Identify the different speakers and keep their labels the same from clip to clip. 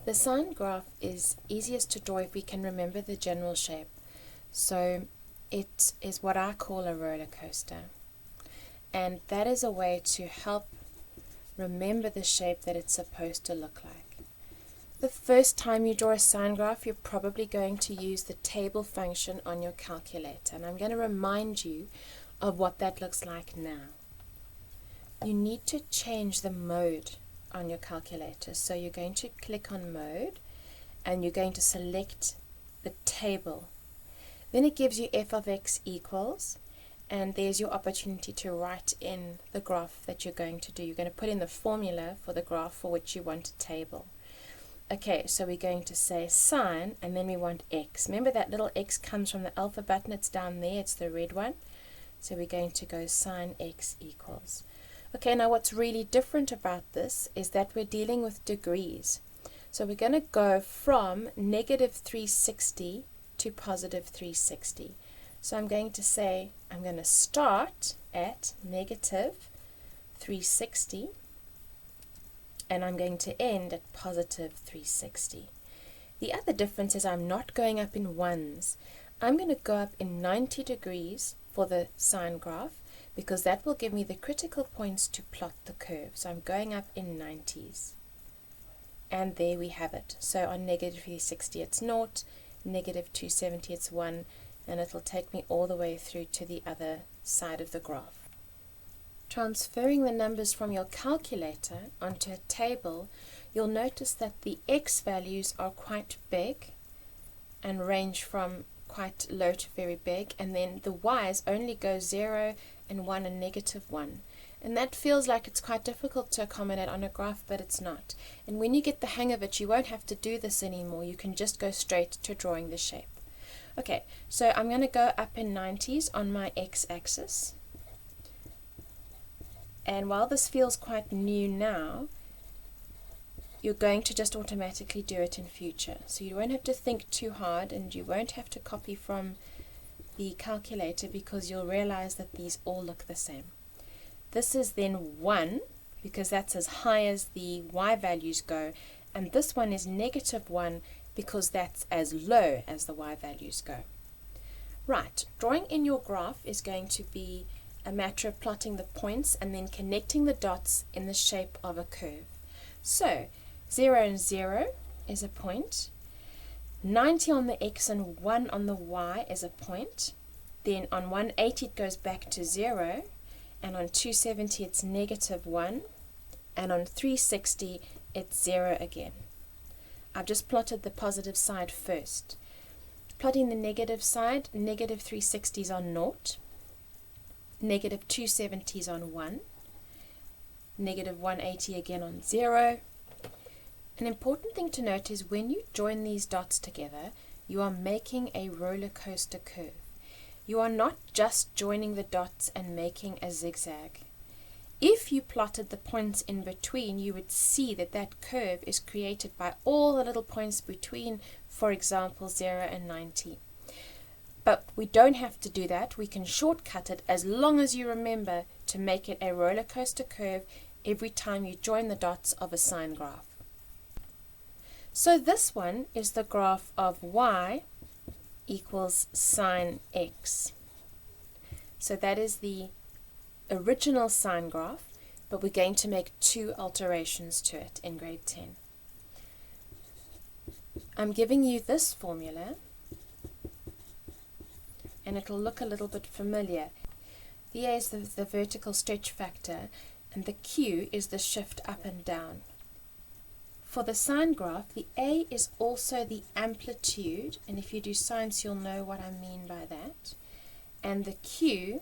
Speaker 1: The sine graph is easiest to draw if we can remember the general shape. So it is what I call a roller coaster. And that is a way to help remember the shape that it's supposed to look like. The first time you draw a sine graph, you're probably going to use the table function on your calculator. And I'm going to remind you of what that looks like now. You need to change the mode on your calculator. So you're going to click on mode and you're going to select the table. Then it gives you f of x equals, and there's your opportunity to write in the graph that you're going to do. You're going to put in the formula for the graph for which you want a table. Okay, so we're going to say sine, and then we want x. Remember that little x comes from the alpha button, it's down there, it's the red one. So we're going to go sine x equals. Okay, now what's really different about this is that we're dealing with degrees. So we're going to go from negative 360 to positive 360. So I'm going to say, I'm going to start at negative 360 and I'm going to end at positive 360. The other difference is I'm not going up in ones. I'm going to go up in 90 degrees for the sine graph because that will give me the critical points to plot the curve. So I'm going up in 90s. And there we have it. So on negative 360 it's 0, negative 270 it's 1, and it'll take me all the way through to the other side of the graph. Transferring the numbers from your calculator onto a table, you'll notice that the x values are quite big and range from quite low to very big, and then the y's only go 0 and 1 and negative 1. And that feels like it's quite difficult to accommodate on a graph, but it's not. And when you get the hang of it, you won't have to do this anymore. You can just go straight to drawing the shape. Okay, so I'm going to go up in 90s on my x-axis. And while this feels quite new now, you're going to just automatically do it in future. So you won't have to think too hard, and you won't have to copy from the calculator because you'll realize that these all look the same. This is then 1 because that's as high as the y values go, and this one is negative 1 because that's as low as the y values go. Right, drawing in your graph is going to be a matter of plotting the points and then connecting the dots in the shape of a curve. So 0 and 0 is a point, 90 on the x and 1 on the y is a point, then on 180 it goes back to 0, and on 270 it's negative 1, and on 360 it's 0 again. I've just plotted the positive side first. Plotting the negative side, negative 360s on 0, negative 270s on 1, negative 180 again on 0. An important thing to note is when you join these dots together, you are making a roller coaster curve. You are not just joining the dots and making a zigzag. If you plotted the points in between, you would see that that curve is created by all the little points between, for example, 0 and 90. But we don't have to do that. We can shortcut it as long as you remember to make it a roller coaster curve every time you join the dots of a sine graph. So this one is the graph of y equals sine x. So that is the original sine graph, but we're going to make 2 alterations to it in grade 10. I'm giving you this formula, and it'll look a little bit familiar. The A is the vertical stretch factor, and the Q is the shift up and down. For the sine graph, the A is also the amplitude, and if you do science you'll know what I mean by that. And the Q,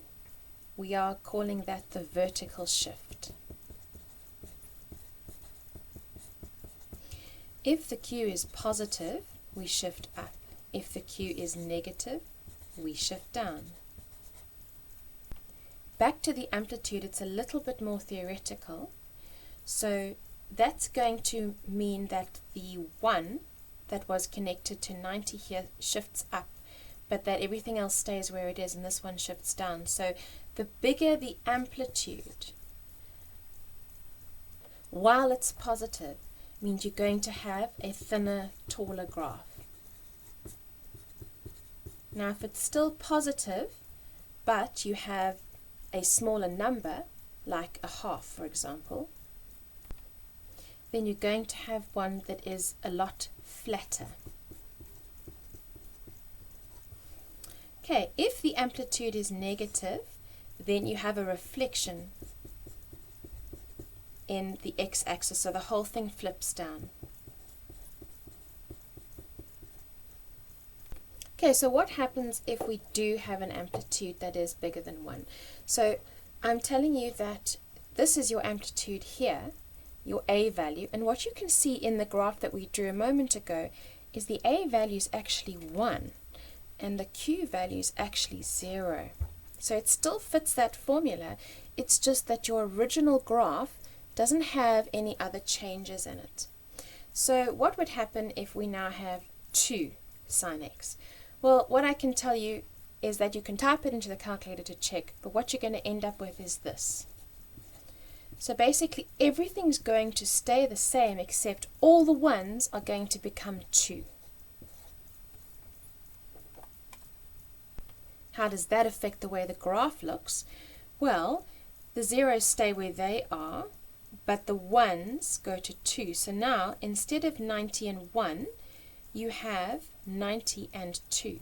Speaker 1: we are calling that the vertical shift. If the Q is positive, we shift up. If the Q is negative, we shift down. Back to the amplitude, it's a little bit more theoretical. So that's going to mean that the 1 that was connected to 90 here shifts up, but that everything else stays where it is, and this one shifts down. So the bigger the amplitude, while it's positive, means you're going to have a thinner, taller graph. Now if it's still positive, but you have a smaller number, like a half for example, then you're going to have one that is a lot flatter. Okay, if the amplitude is negative, then you have a reflection in the x-axis, so the whole thing flips down. Okay, so what happens if we do have an amplitude that is bigger than 1? So I'm telling you that this is your amplitude here, your A value, and what you can see in the graph that we drew a moment ago is the A value is actually 1 and the Q value is actually 0. So it still fits that formula, it's just that your original graph doesn't have any other changes in it. So what would happen if we now have 2 sine x? Well, what I can tell you is that you can type it into the calculator to check, but what you're going to end up with is this. So basically everything's going to stay the same except all the ones are going to become 2. How does that affect the way the graph looks? Well, the zeros stay where they are, but the ones go to 2. So now instead of 90 and 1, you have 90 and 2.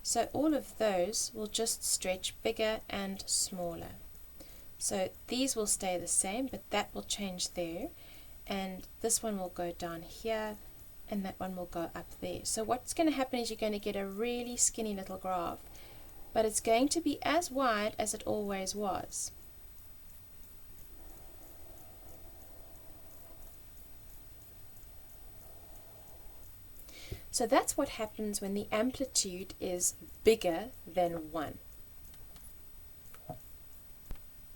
Speaker 1: So all of those will just stretch bigger and smaller. So these will stay the same, but that will change there, and this one will go down here, and that one will go up there. So what's going to happen is you're going to get a really skinny little graph, but it's going to be as wide as it always was. So that's what happens when the amplitude is bigger than 1.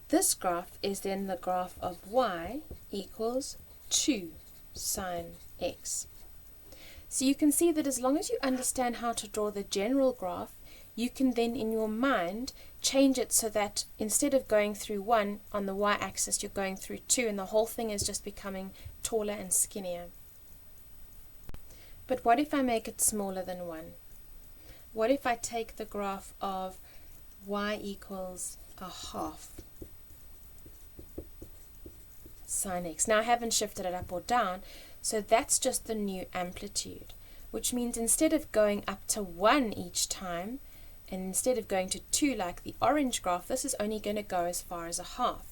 Speaker 1: This graph is then the graph of y equals 2 sine x. So you can see that as long as you understand how to draw the general graph, you can then in your mind change it so that instead of going through 1 on the y-axis, you're going through 2, and the whole thing is just becoming taller and skinnier. But what if I make it smaller than 1? What if I take the graph of y equals a half sine x? Now I haven't shifted it up or down, so that's just the new amplitude, which means instead of going up to 1 each time, and instead of going to 2 like the orange graph, this is only going to go as far as a half.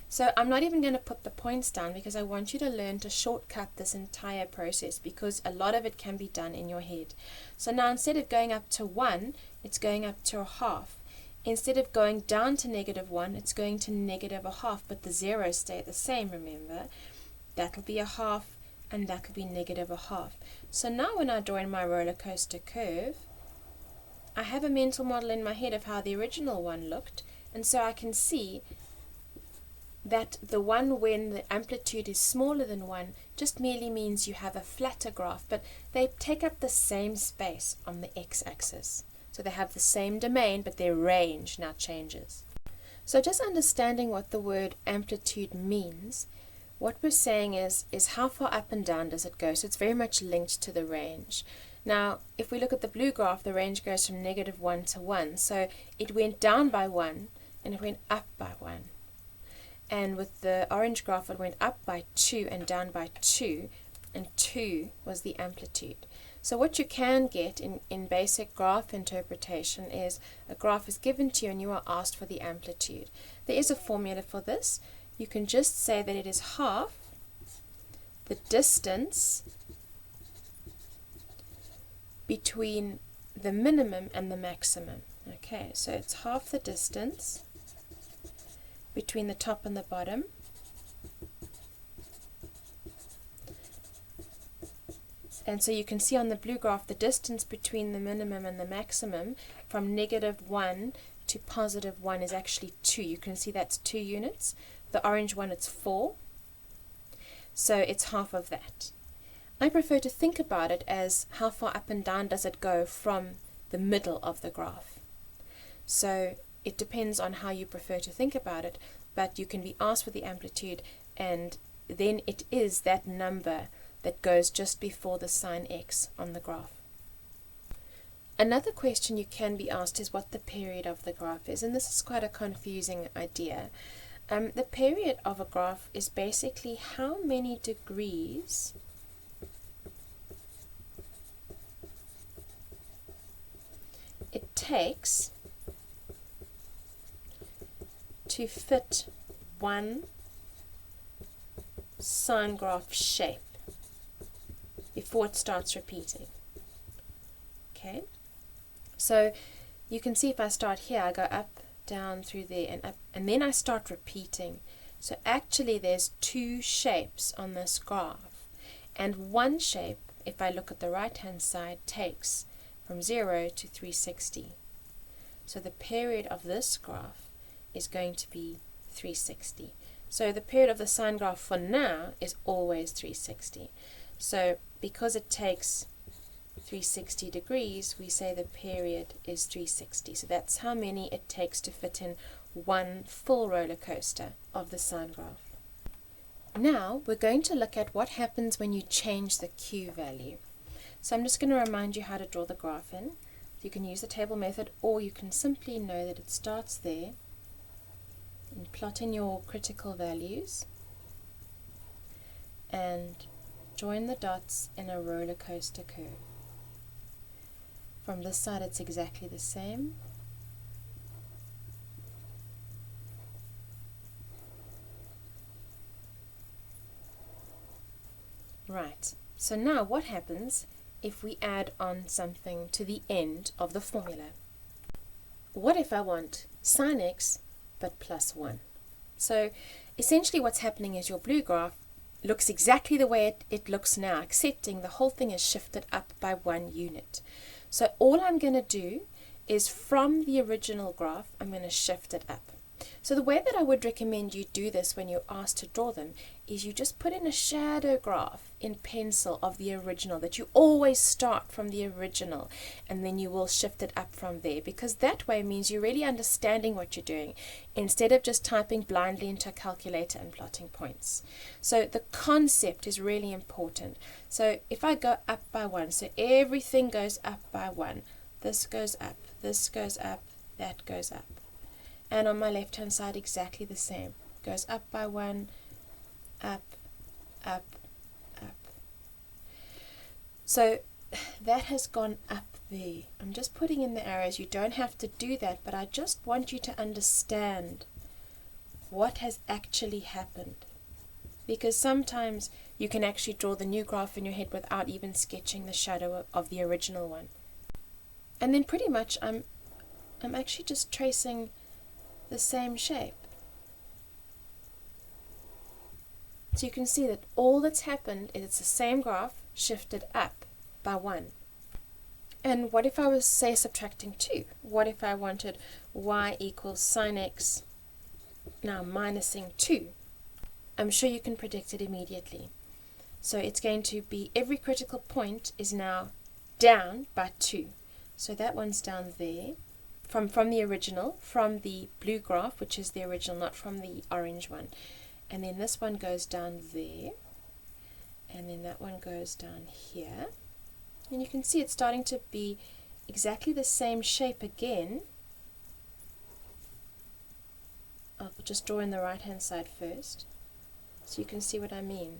Speaker 1: So I'm not even going to put the points down because I want you to learn to shortcut this entire process, because a lot of it can be done in your head. So now instead of going up to 1, it's going up to a half. Instead of going down to -1, it's going to -1/2, but the zeros stay the same, remember. That'll be a half, and that'll be -1/2. So now when I draw in my roller coaster curve, I have a mental model in my head of how the original one looked, and so I can see that the one when the amplitude is smaller than 1 just merely means you have a flatter graph, but they take up the same space on the x-axis. So they have the same domain, but their range now changes. So just understanding what the word amplitude means, what we're saying is how far up and down does it go? So it's very much linked to the range. Now, if we look at the blue graph, the range goes from -1 to 1. So it went down by 1, and it went up by 1. And with the orange graph, it went up by 2 and down by 2, and 2 was the amplitude. So what you can get in basic graph interpretation is a graph is given to you and you are asked for the amplitude. There is a formula for this. You can just say that it is half the distance between the minimum and the maximum. Okay, so it's half the distance between the top and the bottom, and so you can see on the blue graph the distance between the minimum and the maximum from -1 to +1 is actually 2. You can see that's 2 units. The orange one, it's 4, so it's half of that. I prefer to think about it as how far up and down does it go from the middle of the graph. So it depends on how you prefer to think about it, but you can be asked for the amplitude, and then it is that number that goes just before the sine x on the graph. Another question you can be asked is what the period of the graph is, and this is quite a confusing idea. The period of a graph is basically how many degrees it takes to fit one sine graph shape before it starts repeating. Okay, so you can see if I start here, I go up, down, through there, and up, and then I start repeating. So actually there's two shapes on this graph, and one shape, if I look at the right hand side, takes from 0 to 360. So the period of this graph is going to be 360. So the period of the sine graph for now is always 360. So because it takes 360 degrees, we say the period is 360. So that's how many it takes to fit in one full roller coaster of the sine graph. Now we're going to look at what happens when you change the Q value. So I'm just going to remind you how to draw the graph in. You can use the table method, or you can simply know that it starts there and plot in your critical values and join the dots in a roller coaster curve. From this side it's exactly the same. Right, so now what happens if we add on something to the end of the formula? What if I want sine x but plus 1? So essentially what's happening is your blue graph looks exactly the way it looks now, excepting the whole thing is shifted up by 1 unit. So all I'm going to do is from the original graph, I'm going to shift it up. So the way that I would recommend you do this when you're asked to draw them is you just put in a shadow graph in pencil of the original, that you always start from the original and then you will shift it up from there, because that way means you're really understanding what you're doing instead of just typing blindly into a calculator and plotting points. So the concept is really important. So if I go up by 1, so everything goes up by 1, this goes up, that goes up. And on my left hand side exactly the same, goes up by 1, up, up, up. So that has gone up there. I'm just putting in the arrows. You don't have to do that, but I just want you to understand what has actually happened, because sometimes you can actually draw the new graph in your head without even sketching the shadow of the original one. And then pretty much I'm actually just tracing the same shape. So you can see that all that's happened is it's the same graph shifted up by 1. And what if I was, say, subtracting 2? What if I wanted y equals sine x now minusing 2? I'm sure you can predict it immediately. So it's going to be every critical point is now down by 2. So that one's down there. From the original, from the blue graph, which is the original, not from the orange one. And then this one goes down there, and then that one goes down here. And you can see it's starting to be exactly the same shape again. I'll just draw in the right hand side first, so you can see what I mean.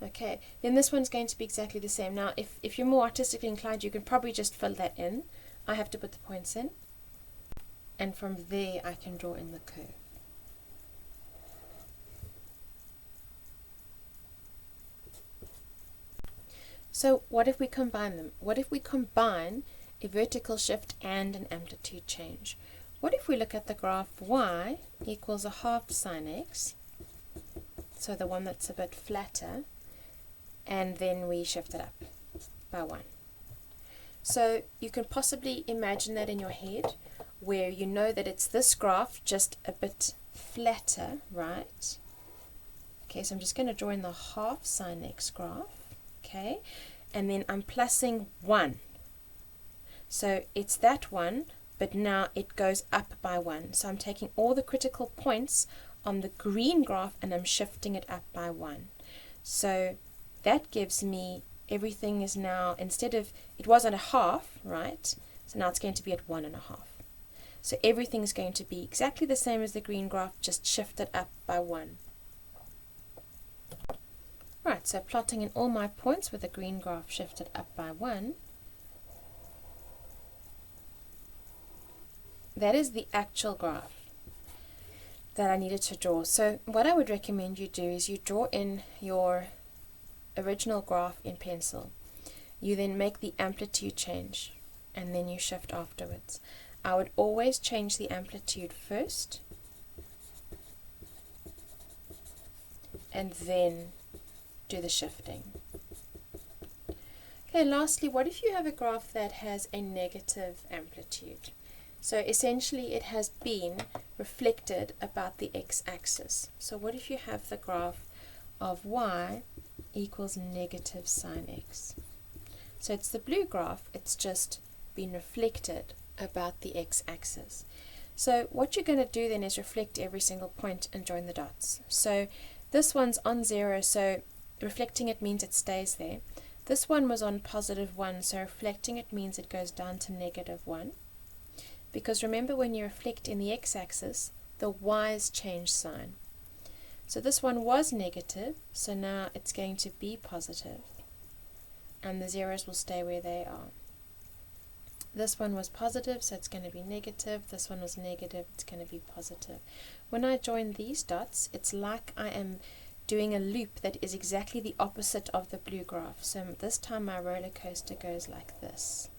Speaker 1: Okay, then this one's going to be exactly the same. Now, if you're more artistically inclined, you can probably just fill that in. I have to put the points in. And from there I can draw in the curve. So what if we combine them? What if we combine a vertical shift and an amplitude change? What if we look at the graph y equals a half sine x, so the one that's a bit flatter, and then we shift it up by 1. So you can possibly imagine that in your head, where you know that it's this graph just a bit flatter, right? Okay, so I'm just going to draw in the half sine x graph, okay, and then I'm plussing 1. So it's that one, but now it goes up by 1. So I'm taking all the critical points on the green graph and I'm shifting it up by 1. So that gives me everything is now, instead of, it was at a half, right? So now it's going to be at 1.5. So everything's going to be exactly the same as the green graph, just shifted up by 1. Right, so plotting in all my points with the green graph shifted up by 1. That is the actual graph that I needed to draw. So what I would recommend you do is you draw in your original graph in pencil. You then make the amplitude change, and then you shift afterwards. I would always change the amplitude first, and then do the shifting. Okay, lastly, what if you have a graph that has a negative amplitude? So essentially it has been reflected about the x-axis. So what if you have the graph of y equals negative sine x? So it's the blue graph, it's just been reflected about the x-axis. So what you're going to do then is reflect every single point and join the dots. So this one's on 0, so reflecting it means it stays there. This one was on positive 1, so reflecting it means it goes down to negative 1. Because remember, when you reflect in the x-axis, the y's change sign. So this one was negative, so now it's going to be positive, and the zeros will stay where they are. This one was positive, so it's going to be negative. This one was negative, it's going to be positive. When I join these dots, it's like I am doing a loop that is exactly the opposite of the blue graph. So this time my roller coaster goes like this.